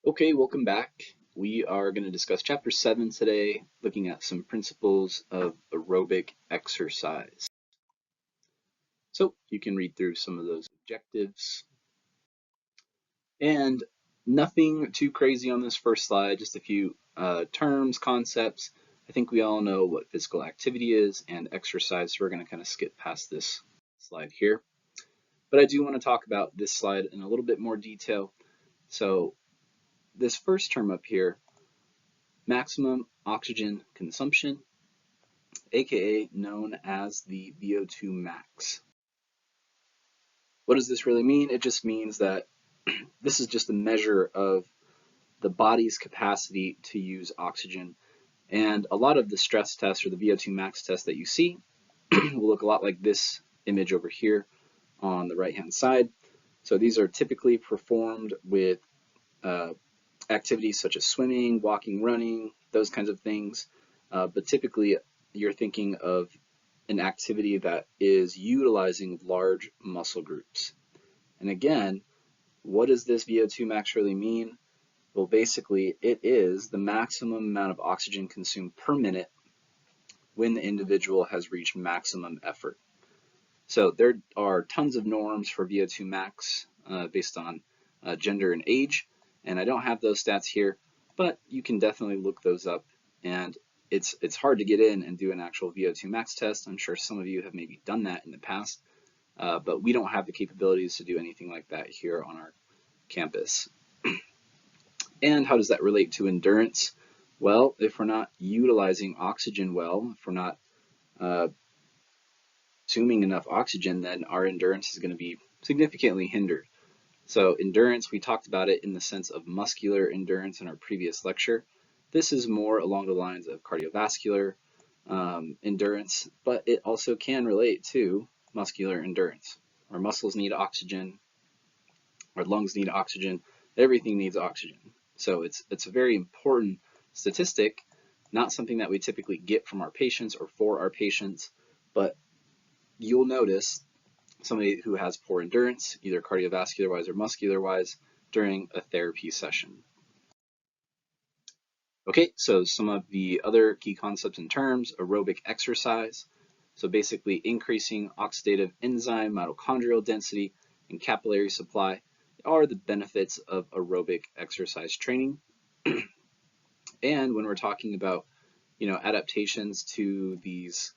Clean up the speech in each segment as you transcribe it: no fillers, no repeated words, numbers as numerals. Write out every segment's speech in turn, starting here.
Okay, welcome back. We are going to discuss chapter 7 today, looking at some principles of aerobic exercise. So you can read through some of those objectives. And nothing too crazy on this first slide, just a few terms, concepts. I think we all know what physical activity is and exercise, so we're going to kind of skip past this slide here. But I do want to talk about this slide in a little bit more detail. So this first term up here, maximum oxygen consumption, aka known as the VO2 max. What does this really mean? It just means that this is just a measure of the body's capacity to use oxygen. And a lot of the stress tests or the VO2 max test that you see will look a lot like this image over here on the right hand side. So these are typically performed with activities such as swimming, walking, running, those kinds of things. But typically you're thinking of an activity that is utilizing large muscle groups. And again, what does this VO2 max really mean? Well, basically, it is the maximum amount of oxygen consumed per minute when the individual has reached maximum effort. So there are tons of norms for VO2 max based on gender and age, and I don't have those stats here, but you can definitely look those up. And it's hard to get in and do an actual VO2 max test. I'm sure some of you have maybe done that in the past, but we don't have the capabilities to do anything like that here on our campus. And how does that relate to endurance? Well, if we're not utilizing oxygen well, if we're not consuming enough oxygen, then our endurance is going to be significantly hindered. So endurance, we talked about it in the sense of muscular endurance in our previous lecture. This is more along the lines of cardiovascular endurance, but it also can relate to muscular endurance. Our muscles need oxygen, our lungs need oxygen, everything needs oxygen. So it's a very important statistic, not something that we typically get from our patients or for our patients, but you'll notice somebody who has poor endurance, either cardiovascular-wise or muscular-wise, during a therapy session. Okay, so some of the other key concepts and terms: aerobic exercise. So basically increasing oxidative enzyme, mitochondrial density, and capillary supply are the benefits of aerobic exercise training. And when we're talking about, adaptations to these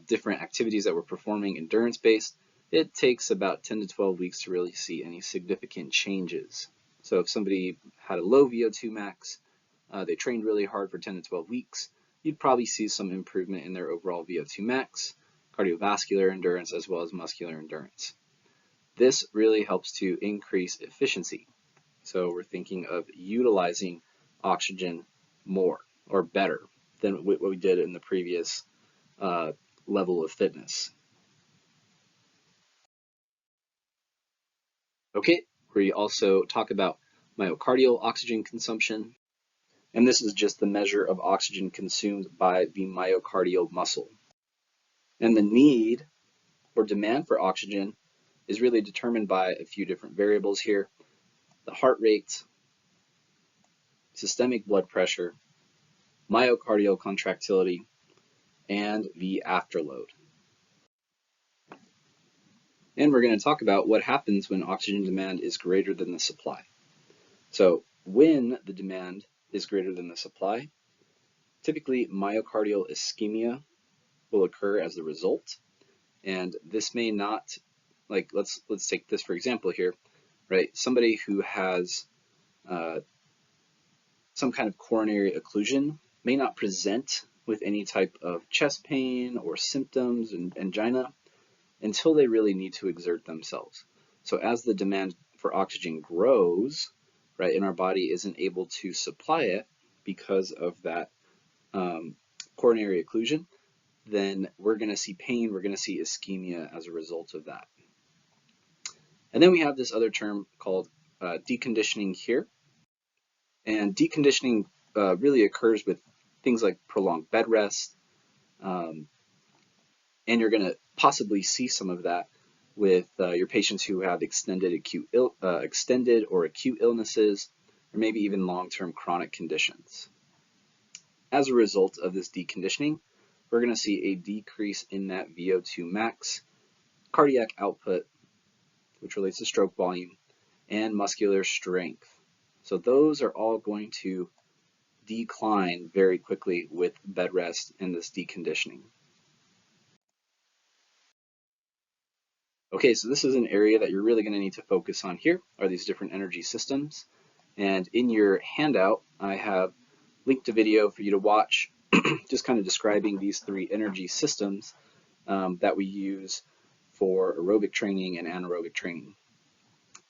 different activities that we're performing endurance-based, it takes about 10 to 12 weeks to really see any significant changes. So if somebody had a low VO2 max, they trained really hard for 10 to 12 weeks, you'd probably see some improvement in their overall VO2 max, cardiovascular endurance, as well as muscular endurance. This really helps to increase efficiency. So we're thinking of utilizing oxygen more or better than what we did in the previous level of fitness. Okay, we also talk about myocardial oxygen consumption, and this is just the measure of oxygen consumed by the myocardial muscle. And the need or demand for oxygen is really determined by a few different variables here: the heart rate, systemic blood pressure, myocardial contractility, and the afterload. And we're going to talk about what happens when oxygen demand is greater than the supply. So when the demand is greater than the supply, typically myocardial ischemia will occur as the result. And this may not, like, let's take this for example here, right? Somebody who has some kind of coronary occlusion may not present with any type of chest pain or symptoms and angina until they really need to exert themselves. So as the demand for oxygen grows, right, and our body isn't able to supply it because of that coronary occlusion, then we're going to see pain, we're going to see ischemia as a result of that. And then we have this other term called deconditioning here. And deconditioning really occurs with things like prolonged bed rest, and you're going to possibly see some of that with your patients who have extended or acute illnesses, or maybe even long-term chronic conditions. As a result of this deconditioning, we're going to see a decrease in that VO2 max, cardiac output, which relates to stroke volume, and muscular strength. So those are all going to decline very quickly with bed rest and this deconditioning. Okay, so this is an area that you're really going to need to focus on here, are these different energy systems. And in your handout, I have linked a video for you to watch, just kind of describing these three energy systems that we use for aerobic training and anaerobic training.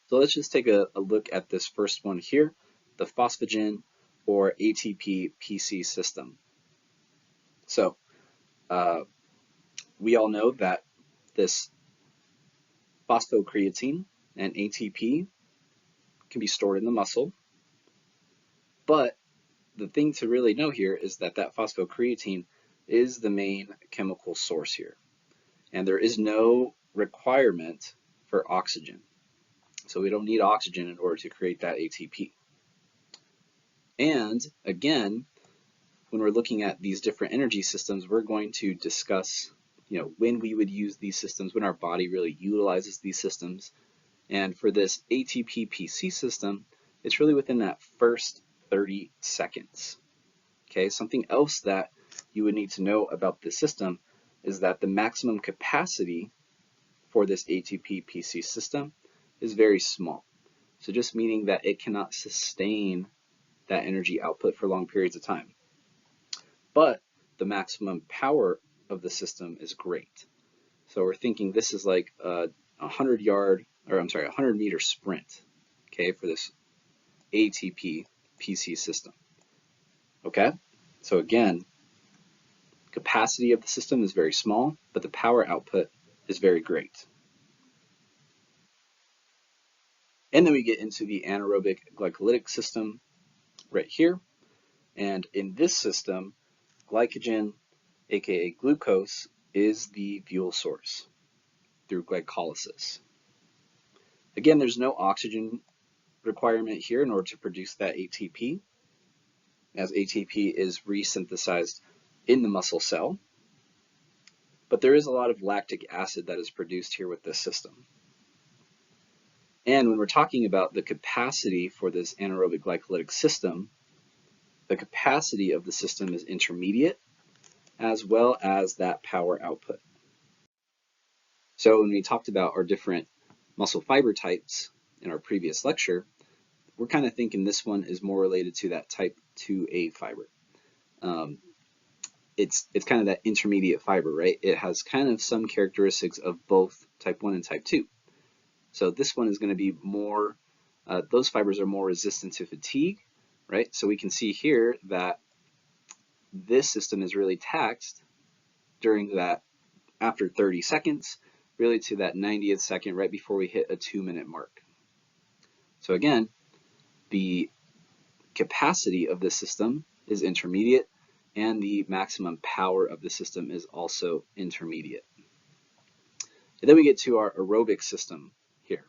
So let's just take a look at this first one here, the phosphagen or ATP PC system. So we all know that this phosphocreatine and ATP can be stored in the muscle, but the thing to really know here is that that phosphocreatine is the main chemical source here, and there is no requirement for oxygen. So we don't need oxygen in order to create that ATP. And again, when we're looking at these different energy systems, we're going to discuss, when we would use these systems, when our body really utilizes these systems. And for this ATP PC system, it's really within that first 30 seconds. Okay, something else that you would need to know about this system is that the maximum capacity for this ATP PC system is very small. So just meaning that it cannot sustain that energy output for long periods of time. But the maximum power of the system is great. So we're thinking this is like a 100-meter sprint, okay, for this ATP PC system. Okay, so again, capacity of the system is very small, but the power output is very great. And then we get into the anaerobic glycolytic system right here. And in this system, glycogen, aka glucose, is the fuel source through glycolysis. Again, there's no oxygen requirement here in order to produce that ATP, as ATP is resynthesized in the muscle cell. But there is a lot of lactic acid that is produced here with this system. And when we're talking about the capacity for this anaerobic glycolytic system, the capacity of the system is intermediate, as well as that power output. So when we talked about our different muscle fiber types in our previous lecture, we're kind of thinking this one is more related to that type 2A fiber. It's kind of that intermediate fiber, right? It has kind of some characteristics of both type 1 and type 2. So this one is going to be more, those fibers are more resistant to fatigue, right? So we can see here that this system is really taxed during that, after 30 seconds, really to that 90th second, right before we hit a 2-minute mark. So again, the capacity of this system is intermediate, and the maximum power of the system is also intermediate. And then we get to our aerobic system here.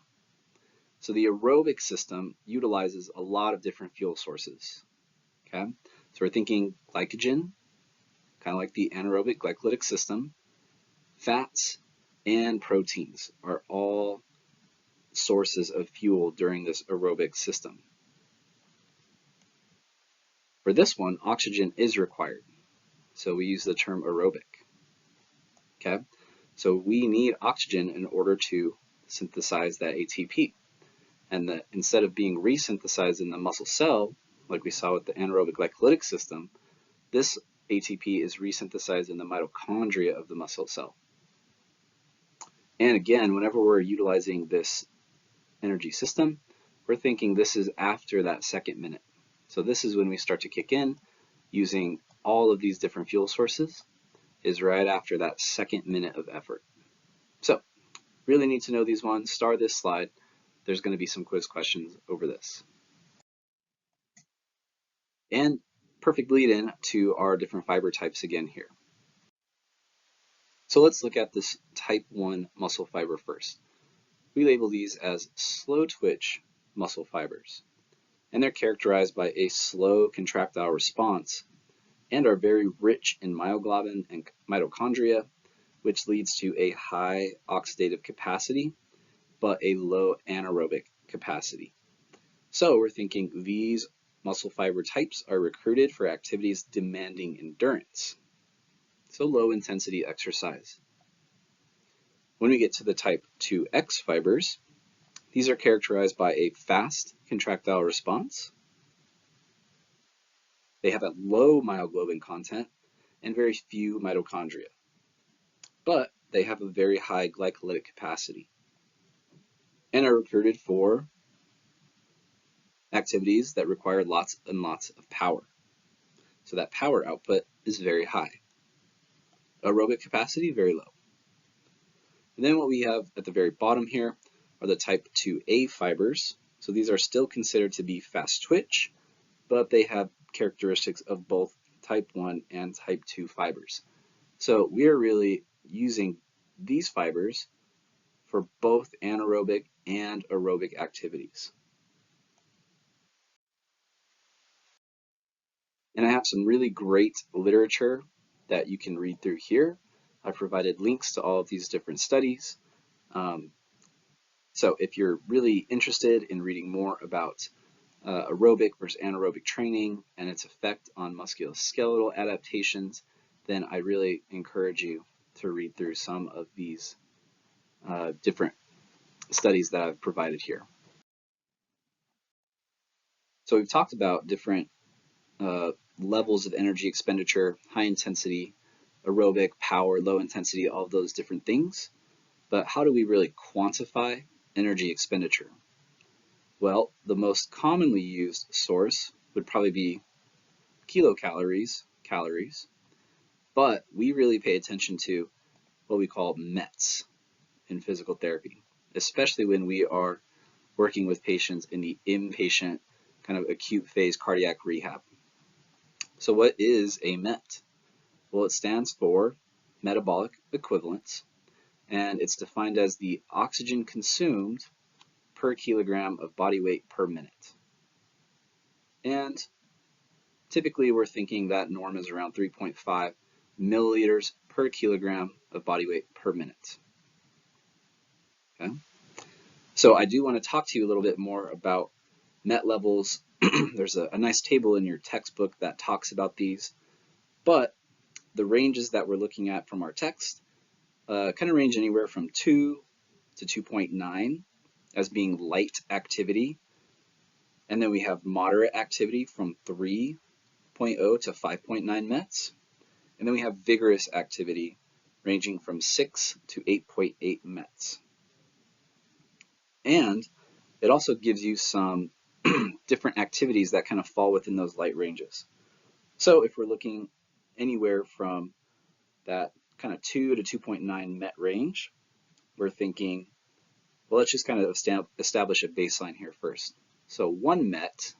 So the aerobic system utilizes a lot of different fuel sources. Okay, so we're thinking glycogen, kind of like the anaerobic glycolytic system. Fats and proteins are all sources of fuel during this aerobic system. For this one, oxygen is required, so we use the term aerobic. Okay, so we need oxygen in order to synthesize that ATP, and instead of being resynthesized in the muscle cell, like we saw with the anaerobic glycolytic system, this ATP is resynthesized in the mitochondria of the muscle cell. And again, whenever we're utilizing this energy system, we're thinking this is after that second minute. So this is when we start to kick in using all of these different fuel sources, is right after that second minute of effort. So really need to know these ones. Star this slide. There's going to be some quiz questions over this. And perfect lead in to our different fiber types again here. So let's look at this type 1 muscle fiber first. We label these as slow twitch muscle fibers. and they're characterized by a slow contractile response and are very rich in myoglobin and mitochondria, which leads to a high oxidative capacity, but a low anaerobic capacity. So we're thinking these muscle fiber types are recruited for activities demanding endurance, so low intensity exercise. When we get to the type 2X fibers, these are characterized by a fast contractile response. They have a low myoglobin content and very few mitochondria, but they have a very high glycolytic capacity and are recruited for activities that require lots and lots of power. So that power output is very high. Aerobic capacity, very low. And then what we have at the very bottom here are the type 2A fibers. So these are still considered to be fast twitch, but they have characteristics of both type 1 and type 2 fibers. So we are really using these fibers for both anaerobic and aerobic activities. And I have some really great literature that you can read through here. I've provided links to all of these different studies. So if you're really interested in reading more about aerobic versus anaerobic training and its effect on musculoskeletal adaptations, then I really encourage you to read through some of these different studies that I've provided here. So we've talked about different levels of energy expenditure, high intensity, aerobic, power, low intensity, all of those different things. But how do we really quantify energy expenditure? Well, the most commonly used source would probably be kilocalories, calories, but we really pay attention to what we call METs in physical therapy, especially when we are working with patients in the inpatient kind of acute phase cardiac rehab. So what is a MET? Well, it stands for metabolic equivalence, and it's defined as the oxygen consumed per kilogram of body weight per minute. And typically we're thinking that norm is around 3.5 milliliters per kilogram of body weight per minute. Okay? So I do want to talk to you a little bit more about MET levels. There's a nice table in your textbook that talks about these, but the ranges that we're looking at from our text kind of range anywhere from 2 to 2.9 as being light activity. And then we have moderate activity from 3.0 to 5.9 METs. And then we have vigorous activity ranging from 6 to 8.8 METs. And it also gives you some different activities that kind of fall within those light ranges. So if we're looking anywhere from that kind of 2 to 2.9 MET range, we're thinking, well, let's just kind of establish a baseline here first. So 1 MET,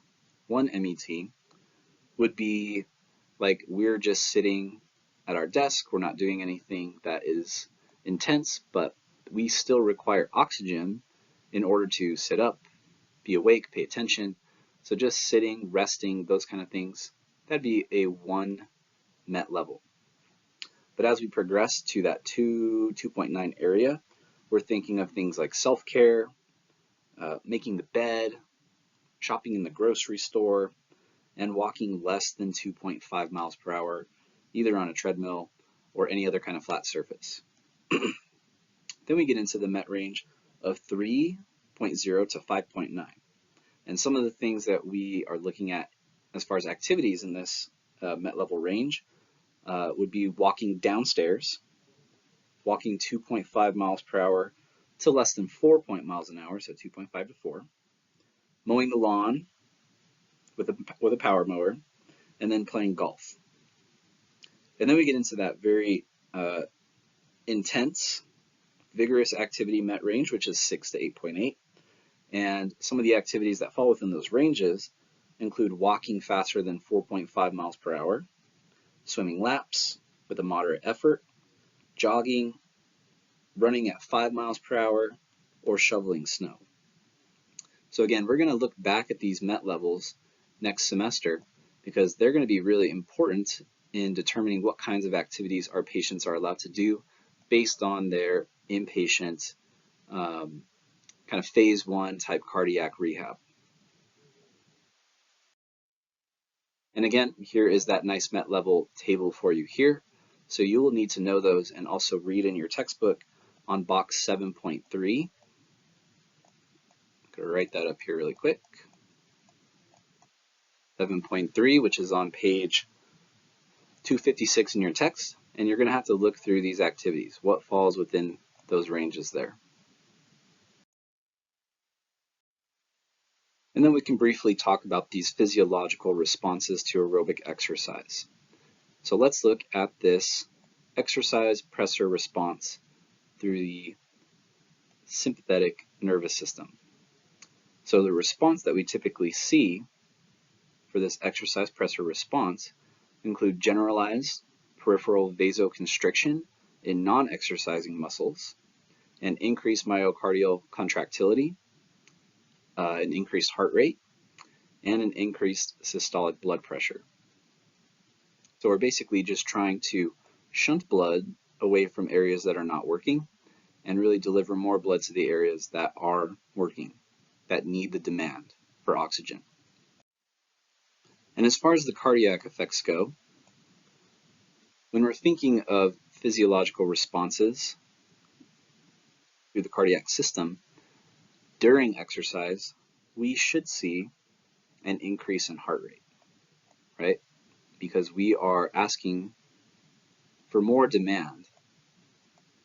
1 MET, would be like we're just sitting at our desk, we're not doing anything that is intense, but we still require oxygen in order to sit up, be awake, pay attention. So just sitting, resting, those kind of things, that'd be a 1 MET level. But as we progress to that 2.9 area, we're thinking of things like self-care, making the bed, shopping in the grocery store, and walking less than 2.5 miles per hour, either on a treadmill or any other kind of flat surface. Then we get into the MET range of 3.0 to 5.9. And some of the things that we are looking at as far as activities in this MET level range would be walking downstairs, walking 2.5 miles per hour to less than 4 miles an hour, so 2.5 to 4, mowing the lawn with a power mower, and then playing golf. And then we get into that very intense, vigorous activity MET range, which is 6 to 8.8. And some of the activities that fall within those ranges include walking faster than 4.5 miles per hour, swimming laps with a moderate effort, jogging, running at 5 miles per hour, or shoveling snow. So again, we're going to look back at these MET levels next semester because they're going to be really important in determining what kinds of activities our patients are allowed to do based on their inpatient kind of phase 1 type cardiac rehab. And again, here is that nice MET level table for you here. So you will need to know those and also read in your textbook on box 7.3. I'm going to write that up here really quick. 7.3, which is on page 256 in your text, and you're going to have to look through these activities. What falls within those ranges there? And then we can briefly talk about these physiological responses to aerobic exercise. So let's look at this exercise pressor response through the sympathetic nervous system. So the response that we typically see for this exercise pressor response include generalized peripheral vasoconstriction in non-exercising muscles, and increased myocardial contractility, an increased heart rate, and an increased systolic blood pressure. So we're basically just trying to shunt blood away from areas that are not working and really deliver more blood to the areas that are working, that need the demand for oxygen. And as far as the cardiac effects go, when we're thinking of physiological responses through the cardiac system during exercise, we should see an increase in heart rate, right? Because we are asking for more demand,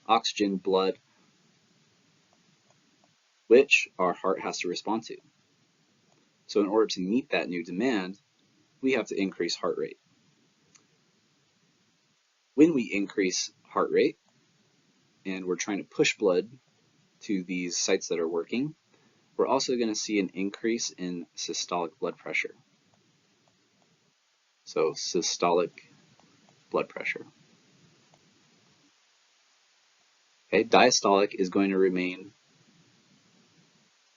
oxygen, blood, which our heart has to respond to. So in order to meet that new demand, we have to increase heart rate. When we increase heart rate and we're trying to push blood to these sites that are working, we're also going to see an increase in systolic blood pressure. So systolic blood pressure. Okay, diastolic is going to remain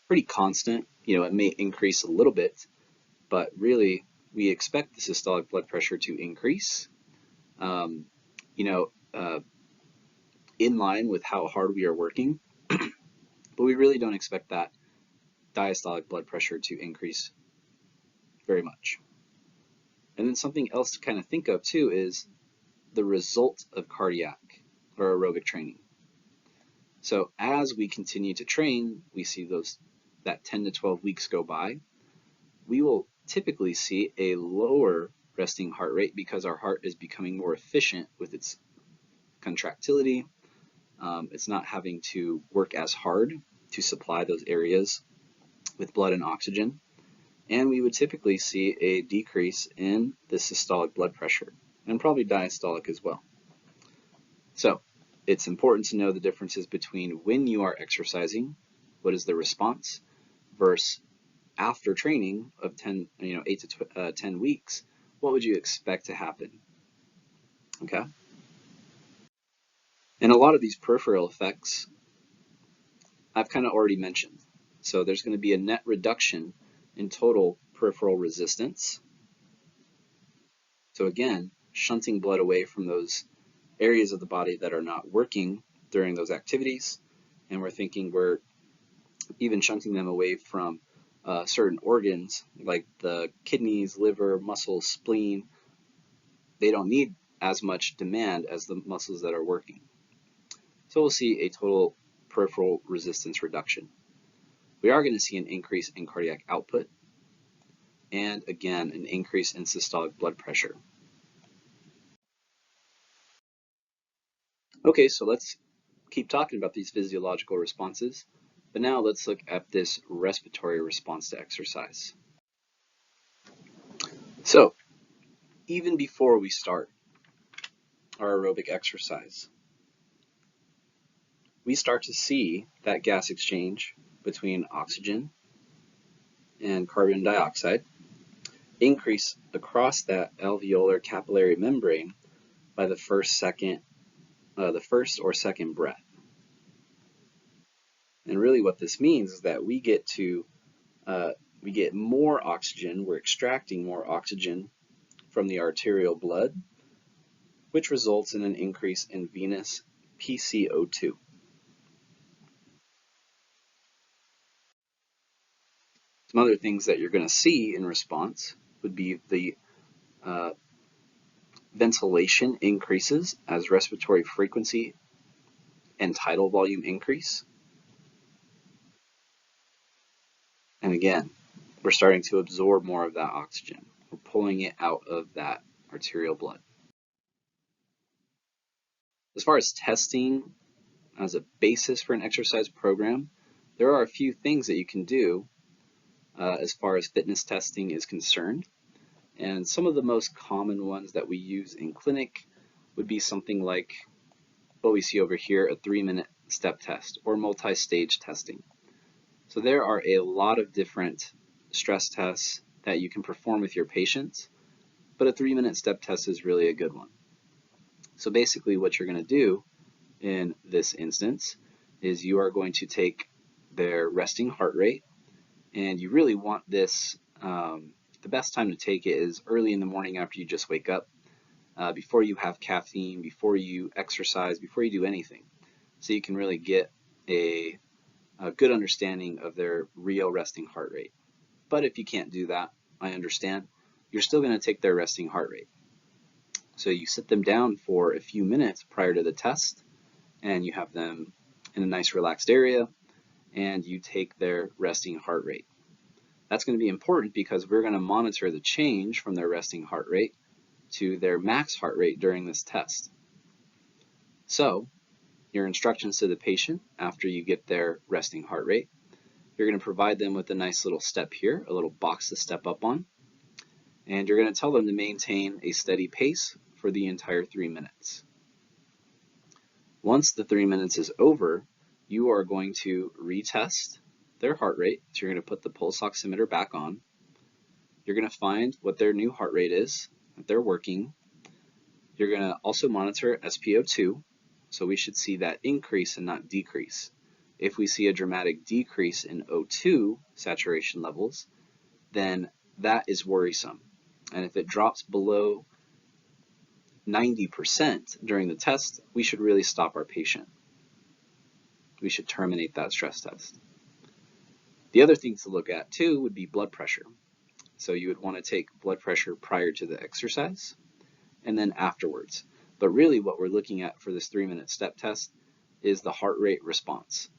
pretty constant. It may increase a little bit, but really we expect the systolic blood pressure to increase, in line with how hard we are working, but we really don't expect that diastolic blood pressure to increase very much. And then something else to kind of think of too is the result of cardiac or aerobic training. So as we continue to train, we see that 10 to 12 weeks go by, we will typically see a lower resting heart rate because our heart is becoming more efficient with its contractility. It's not having to work as hard to supply those areas with blood and oxygen. And we would typically see a decrease in the systolic blood pressure and probably diastolic as well. So it's important to know the differences between when you are exercising, what is the response, versus after training of 8 to 10 weeks, what would you expect to happen? Okay. And a lot of these peripheral effects I've kind of already mentioned. So there's going to be a net reduction in total peripheral resistance. So again, shunting blood away from those areas of the body that are not working during those activities. And we're thinking we're even shunting them away from certain organs like the kidneys, liver, muscles, spleen. They don't need as much demand as the muscles that are working. So we'll see a total peripheral resistance reduction. We are going to see an increase in cardiac output and again an increase in systolic blood pressure. Okay, so let's keep talking about these physiological responses, but now let's look at this respiratory response to exercise. So even before we start our aerobic exercise, we start to see that gas exchange between oxygen and carbon dioxide increase across that alveolar capillary membrane by the first or second breath. And really what this means is that we get to uh, we get more oxygen, we're extracting more oxygen from the arterial blood, which results in an increase in venous PCO2. Some other things that you're going to see in response would be the uh, ventilation increases as respiratory frequency and tidal volume increase. And again, we're starting to absorb more of that oxygen. We're pulling it out of that arterial blood. As far as testing as a basis for an exercise program, there are a few things that you can do as far as fitness testing is concerned. And some of the most common ones that we use in clinic would be something like what we see over here, a 3-minute step test or multi-stage testing. So there are a lot of different stress tests that you can perform with your patients, but a 3-minute step test is really a good one. So basically what you're going to do in this instance is you are going to take their resting heart rate, and you really want this, the best time to take it is early in the morning after you just wake up, before you have caffeine, before you exercise, before you do anything. So you can really get a good understanding of their real resting heart rate. But if you can't do that, I understand, you're still going to take their resting heart rate. So you sit them down for a few minutes prior to the test, and you have them in a nice relaxed area, and you take their resting heart rate. That's going to be important because we're going to monitor the change from their resting heart rate to their max heart rate during this test. So your instructions to the patient after you get their resting heart rate, you're going to provide them with a nice little step here, a little box to step up on, and you're going to tell them to maintain a steady pace for the entire 3 minutes. Once the 3 minutes is over, you are going to retest their heart rate. So you're going to put the pulse oximeter back on. You're going to find what their new heart rate is that they're working. You're going to also monitor SpO2. So we should see that increase and not decrease. If we see a dramatic decrease in O2 saturation levels, then that is worrisome. And if it drops below 90% during the test, we should really stop our patient. We should terminate that stress test. The other things to look at too would be blood pressure. So you would want to take blood pressure prior to the exercise and then afterwards. But really what we're looking at for this 3-minute step test is the heart rate response.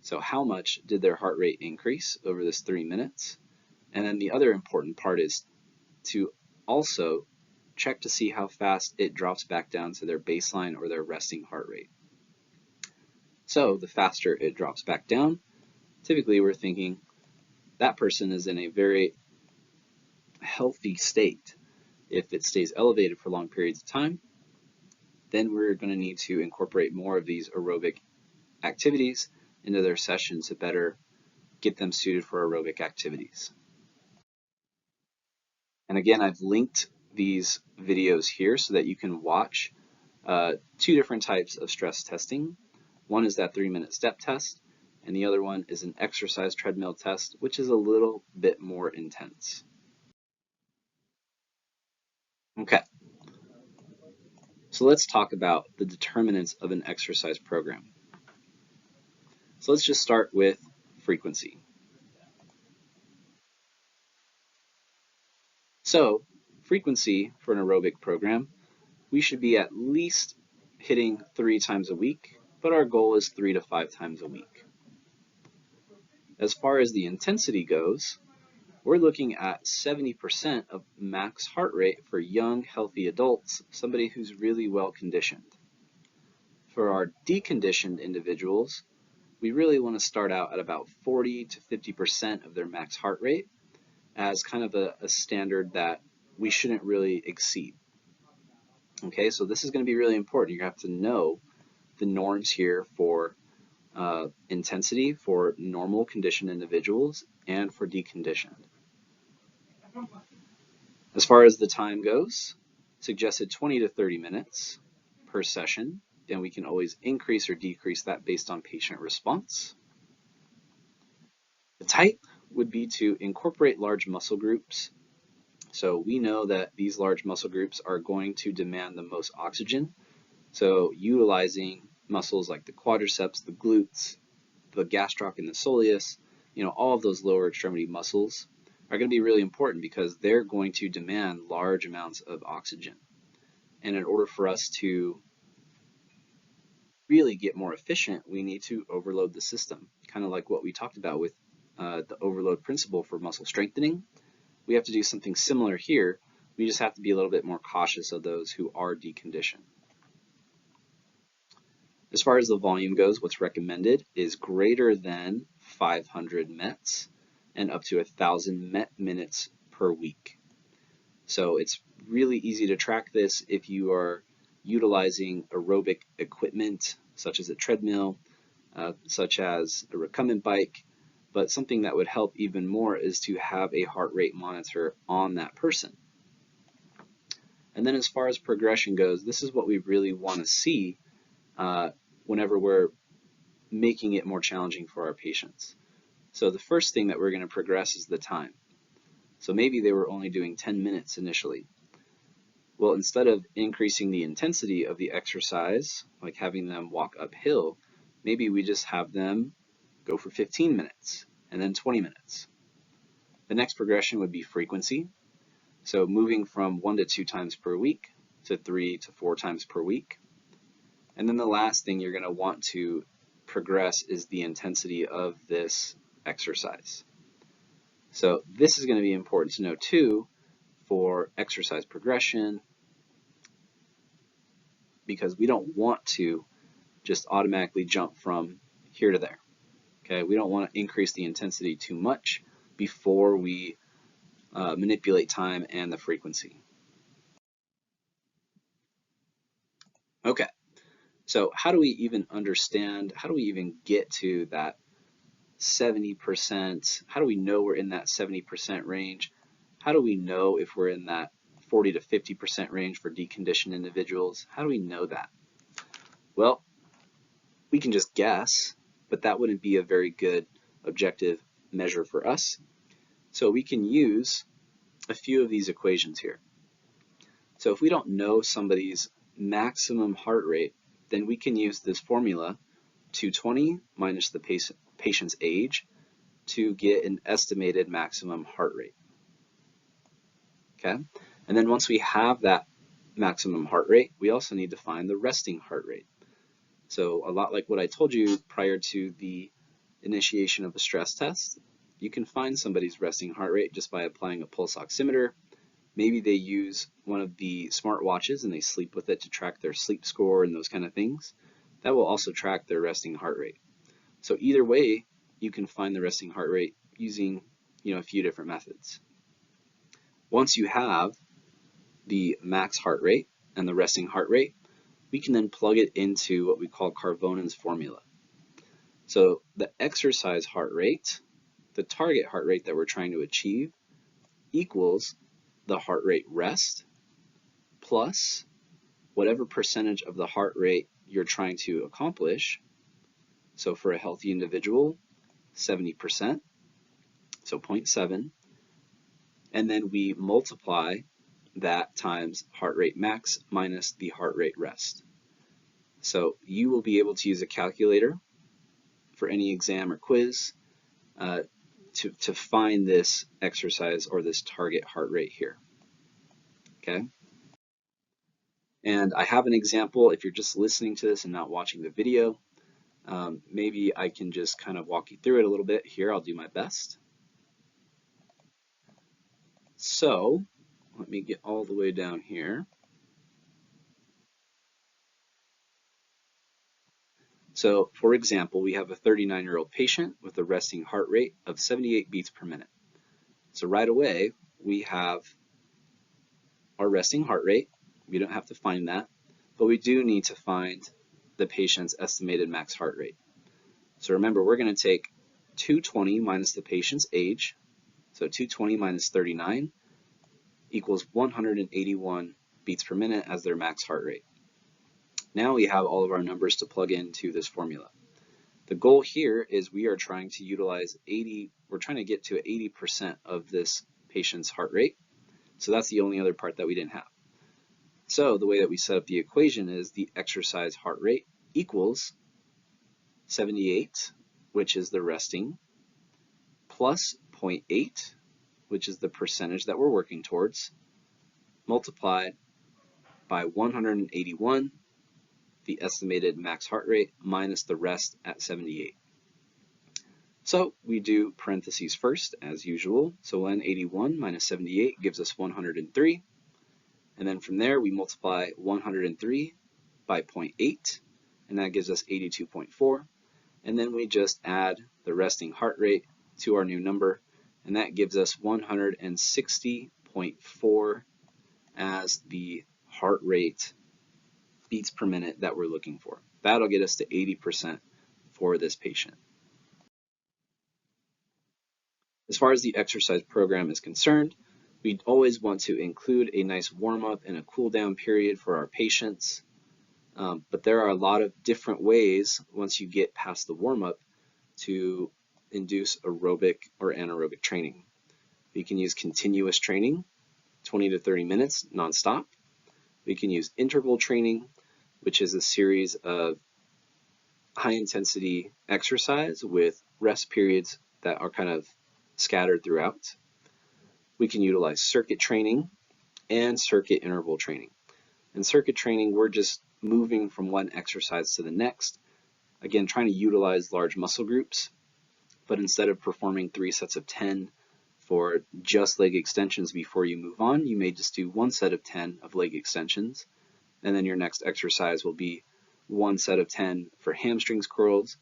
So how much did their heart rate increase over this 3 minutes? And then the other important part is to also check to see how fast it drops back down to their baseline or their resting heart rate. So the faster it drops back down, typically we're thinking that person is in a very healthy state. If it stays elevated for long periods of time, then we're going to need to incorporate more of these aerobic activities into their session to better get them suited for aerobic activities. And again, I've linked these videos here so that you can watch 2 different types of stress testing. One is that 3-minute step test, and the other one is an exercise treadmill test, which is a little bit more intense. Okay, so let's talk about the determinants of an exercise program. So let's just start with frequency. So frequency for an aerobic program, we should be at least hitting 3 times a week, but our goal is 3 to 5 times a week. As far as the intensity goes, we're looking at 70% of max heart rate for young, healthy adults, somebody who's really well conditioned. For our deconditioned individuals, we really want to start out at about 40 to 50% of their max heart rate as kind of a standard that we shouldn't really exceed. Okay, so this is going to be really important. You have to know the norms here for intensity for normal conditioned individuals and for deconditioned. As far as the time goes, suggested 20 to 30 minutes per session, and we can always increase or decrease that based on patient response. The type would be to incorporate large muscle groups. So we know that these large muscle groups are going to demand the most oxygen. So utilizing muscles like the quadriceps, the glutes, the gastroc and the soleus, all of those lower extremity muscles are going to be really important because they're going to demand large amounts of oxygen. And in order for us to really get more efficient, we need to overload the system, kind of like what we talked about with the overload principle for muscle strengthening. We have to do something similar here. We just have to be a little bit more cautious of those who are deconditioned. As far as the volume goes, what's recommended is greater than 500 METs and up to 1,000 MET minutes per week. So it's really easy to track this if you are utilizing aerobic equipment, such as a treadmill, such as a recumbent bike, but something that would help even more is to have a heart rate monitor on that person. And then as far as progression goes, this is what we really want to see whenever we're making it more challenging for our patients. So the first thing that we're going to progress is the time. So maybe they were only doing 10 minutes initially. Well, instead of increasing the intensity of the exercise, like having them walk uphill, maybe we just have them go for 15 minutes and then 20 minutes. The next progression would be frequency. So moving from 1 to 2 times per week to 3 to 4 times per week. And then the last thing you're going to want to progress is the intensity of this exercise. So this is going to be important to know too for exercise progression, because we don't want to just automatically jump from here to there. Okay, we don't want to increase the intensity too much before we manipulate time and the frequency. Okay, so how do we even understand, how do we even get to that 70%? How do we know we're in that 70% range? How do we know if we're in that 40 to 50% range for deconditioned individuals? How do we know that? Well, we can just guess, but that wouldn't be a very good objective measure for us. So we can use a few of these equations here. So if we don't know somebody's maximum heart rate, then we can use this formula, 220 minus the patient's age, to get an estimated maximum heart rate. Okay, and then once we have that maximum heart rate, we also need to find the resting heart rate. So a lot like what I told you prior to the initiation of a stress test, you can find somebody's resting heart rate just by applying a pulse oximeter. Maybe they use one of the smart watches and they sleep with it to track their sleep score and those kind of things. That will also track their resting heart rate. So either way, you can find the resting heart rate using a few different methods. Once you have the max heart rate and the resting heart rate, we can then plug it into what we call Carvonen's formula. So the exercise heart rate, the target heart rate that we're trying to achieve, equals the heart rate rest plus whatever percentage of the heart rate you're trying to accomplish. So for a healthy individual, 70%, so 0.7, and then we multiply that times heart rate max minus the heart rate rest. So you will be able to use a calculator for any exam or quiz to find this exercise or this target heart rate here. Okay? And I have an example. If you're just listening to this and not watching the video, maybe I can just kind of walk you through it a little bit here. I'll do my best. So let me get all the way down here. So for example, we have a 39-year-old patient with a resting heart rate of 78 beats per minute. So right away, we have our resting heart rate. We don't have to find that, but we do need to find the patient's estimated max heart rate. So remember, we're going to take 220 minus the patient's age. So 220 minus 39 equals 181 beats per minute as their max heart rate. Now we have all of our numbers to plug into this formula. The goal here is we are trying to utilize we're trying to get to 80% of this patient's heart rate. So that's the only other part that we didn't have. So the way that we set up the equation is the exercise heart rate equals 78, which is the resting, plus 0.8, which is the percentage that we're working towards, multiplied by 181, the estimated max heart rate, minus the rest at 78. So we do parentheses first, as usual. So 181 minus 78 gives us 103. And then from there, we multiply 103 by 0.8, and that gives us 82.4. And then we just add the resting heart rate to our new number, and that gives us 160.4 as the heart rate beats per minute that we're looking for. That'll get us to 80% for this patient. As far as the exercise program is concerned, we always want to include a nice warm-up and a cool-down period for our patients. But there are a lot of different ways, once you get past the warm-up, to induce aerobic or anaerobic training. We can use continuous training, 20 to 30 minutes nonstop. We can use interval training, which is a series of high-intensity exercise with rest periods that are kind of scattered throughout. We can utilize circuit training and circuit interval training. In circuit training, we're just moving from one exercise to the next, again, trying to utilize large muscle groups, but instead of performing 3 sets of 10 for just leg extensions before you move on, you may just do 1 set of 10 of leg extensions, and then your next exercise will be 1 set of 10 for hamstrings curls,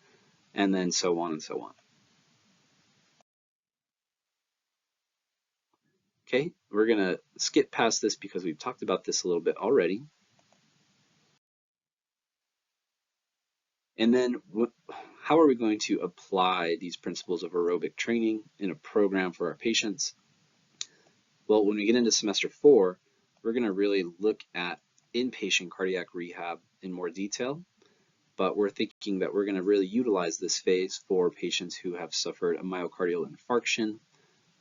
and then so on and so on. Okay, we're going to skip past this because we've talked about this a little bit already. And then how are we going to apply these principles of aerobic training in a program for our patients? Well, when we get into semester 4, we're going to really look at inpatient cardiac rehab in more detail, but we're thinking that we're going to really utilize this phase for patients who have suffered a myocardial infarction,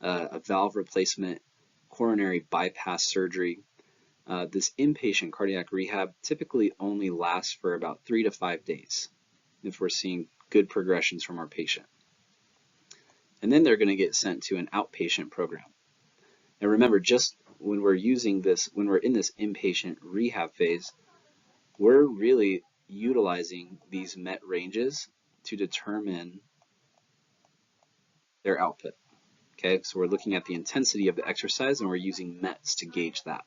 a valve replacement, coronary bypass surgery. This inpatient cardiac rehab typically only lasts for about 3 to 5 days if we're seeing good progressions from our patient. And then they're going to get sent to an outpatient program. And remember, just when we're using this, when we're in this inpatient rehab phase, we're really utilizing these MET ranges to determine their output. Okay, so we're looking at the intensity of the exercise and we're using METs to gauge that.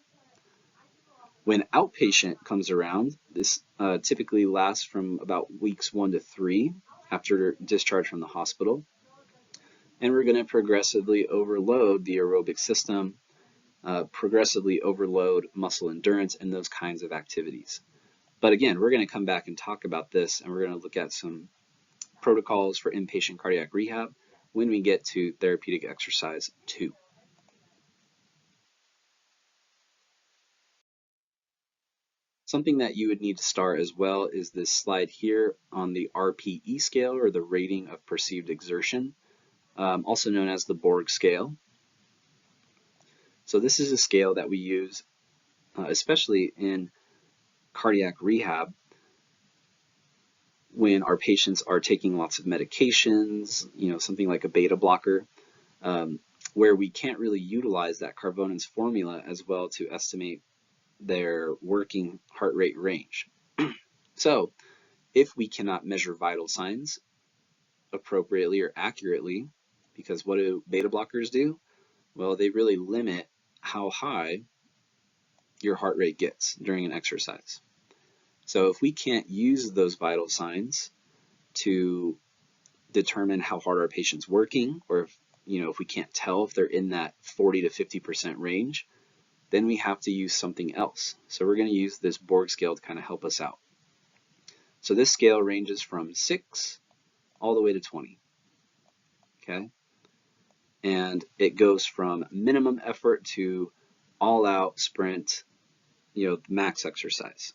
When outpatient comes around, this typically lasts from about weeks 1 to 3 after discharge from the hospital. And we're going to progressively overload the aerobic system, progressively overload muscle endurance and those kinds of activities. But again, we're going to come back and talk about this, and we're going to look at some protocols for inpatient cardiac rehab when we get to therapeutic exercise 2. Something that you would need to start as well is this slide here on the RPE scale, or the rating of perceived exertion, also known as the Borg scale. So this is a scale that we use especially in cardiac rehab when our patients are taking lots of medications, something like a beta blocker, where we can't really utilize that Carbonin's formula as well to estimate their working heart rate range. So if we cannot measure vital signs appropriately or accurately, because what do beta blockers do? Well, they really limit how high your heart rate gets during an exercise. So if we can't use those vital signs to determine how hard our patient's working, or if we can't tell if they're in that 40 to 50% range, then we have to use something else. So we're going to use this Borg scale to kind of help us out. So this scale ranges from 6 all the way to 20. Okay? And it goes from minimum effort to all-out sprint, max exercise.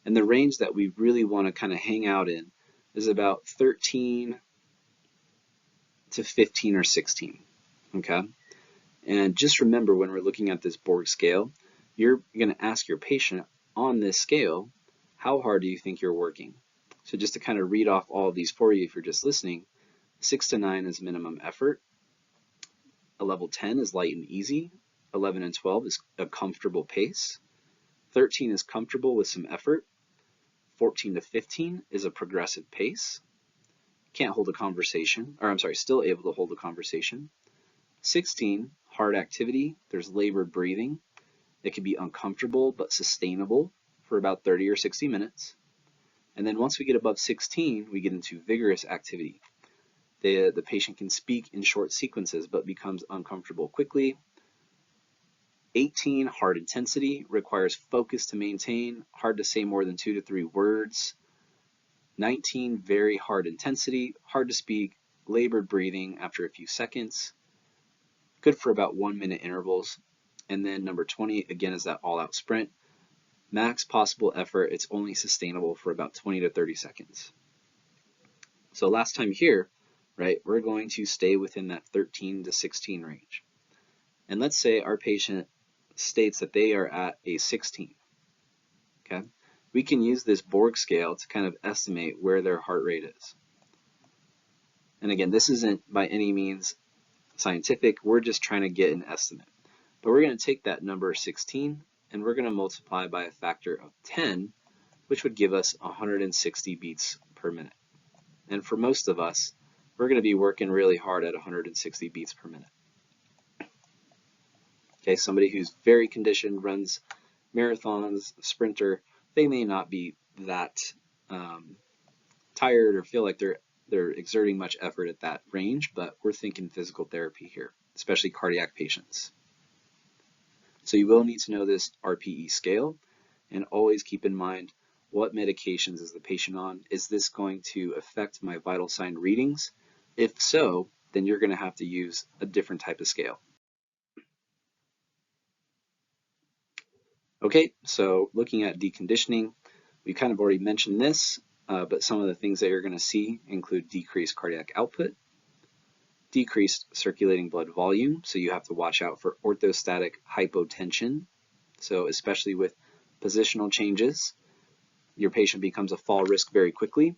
And the range that we really want to kind of hang out in is about 13 to 15 or 16, okay? And just remember, when we're looking at this Borg scale, you're going to ask your patient on this scale, how hard do you think you're working? So just to kind of read off all of these for you if you're just listening, 6 to 9 is minimum effort, a level 10 is light and easy, 11 and 12 is a comfortable pace, 13 is comfortable with some effort, 14 to 15 is a progressive pace, can't hold a conversation, or I'm sorry, still able to hold a conversation. 16, hard activity, there's labored breathing. It can be uncomfortable but sustainable for about 30 or 60 minutes. And then once we get above 16, we get into vigorous activity. The patient can speak in short sequences but becomes uncomfortable quickly. 18, hard intensity, requires focus to maintain, hard to say more than 2 to 3 words. 19, very hard intensity, hard to speak, labored breathing after a few seconds, good for about 1 minute intervals. And then number 20, again, is that all-out sprint. Max possible effort, it's only sustainable for about 20 to 30 seconds. So last time here, right, we're going to stay within that 13 to 16 range. And let's say our patient states that they are at a 16, okay? We can use this Borg scale to kind of estimate where their heart rate is. And again, this isn't by any means scientific, we're just trying to get an estimate. But we're going to take that number 16 and we're going to multiply by a factor of 10, which would give us 160 beats per minute. And for most of us, we're going to be working really hard at 160 beats per minute. Okay, somebody who's very conditioned, runs marathons, sprinter, they may not be that tired or feel like they're exerting much effort at that range, but we're thinking physical therapy here, especially cardiac patients. So you will need to know this RPE scale and always keep in mind what medications is the patient on. Is this going to affect my vital sign readings? If so, then you're going to have to use a different type of scale. Okay, so looking at deconditioning, we kind of already mentioned this, but some of the things that you're going to see include decreased cardiac output, decreased circulating blood volume, so you have to watch out for orthostatic hypotension. So especially with positional changes, your patient becomes a fall risk very quickly.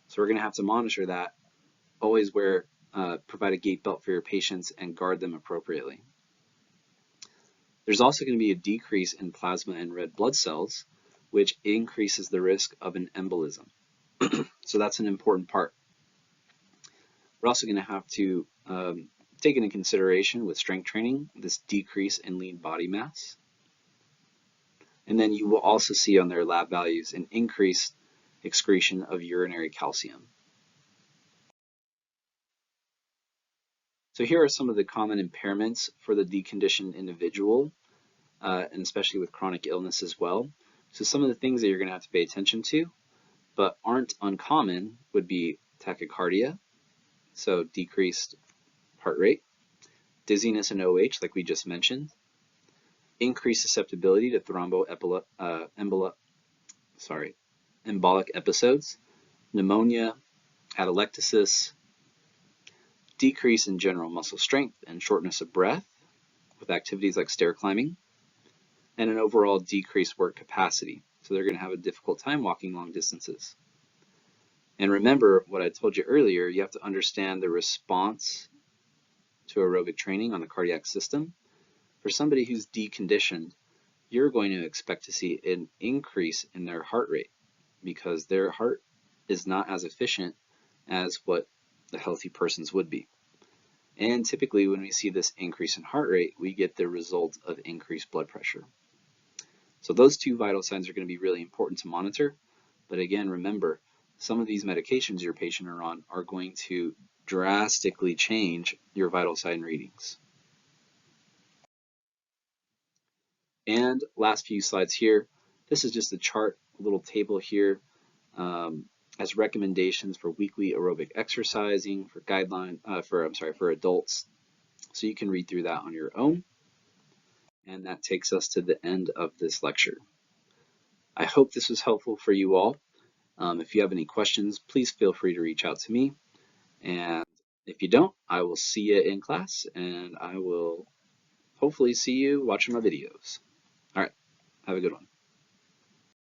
So we're going to have to monitor that. Always provide a gait belt for your patients and guard them appropriately. There's also going to be a decrease in plasma and red blood cells, which increases the risk of an embolism. So that's an important part. We're also going to have to take into consideration with strength training this decrease in lean body mass. And then you will also see on their lab values an increased excretion of urinary calcium. So here are some of the common impairments for the deconditioned individual, and especially with chronic illness as well. So some of the things that you're going to have to pay attention to, but aren't uncommon, would be tachycardia, so decreased heart rate, dizziness and OH, like we just mentioned, increased susceptibility to embolic episodes, pneumonia, atelectasis, decrease in general muscle strength and shortness of breath with activities like stair climbing, and an overall decreased work capacity. So they're going to have a difficult time walking long distances. And remember what I told you earlier, you have to understand the response to aerobic training on the cardiac system. For somebody who's deconditioned, you're going to expect to see an increase in their heart rate because their heart is not as efficient as what the healthy person's would be. And typically when we see this increase in heart rate, we get the result of increased blood pressure. So those two vital signs are going to be really important to monitor. But again, remember, some of these medications your patient are on are going to drastically change your vital sign readings. And last few slides here, this is just a chart, a little table here as recommendations for weekly aerobic exercising for for adults. So you can read through that on your own. And that takes us to the end of this lecture. I hope this was helpful for you all. If you have any questions, please feel free to reach out to me. And if you don't, I will see you in class, and I will hopefully see you watching my videos. All right, have a good one.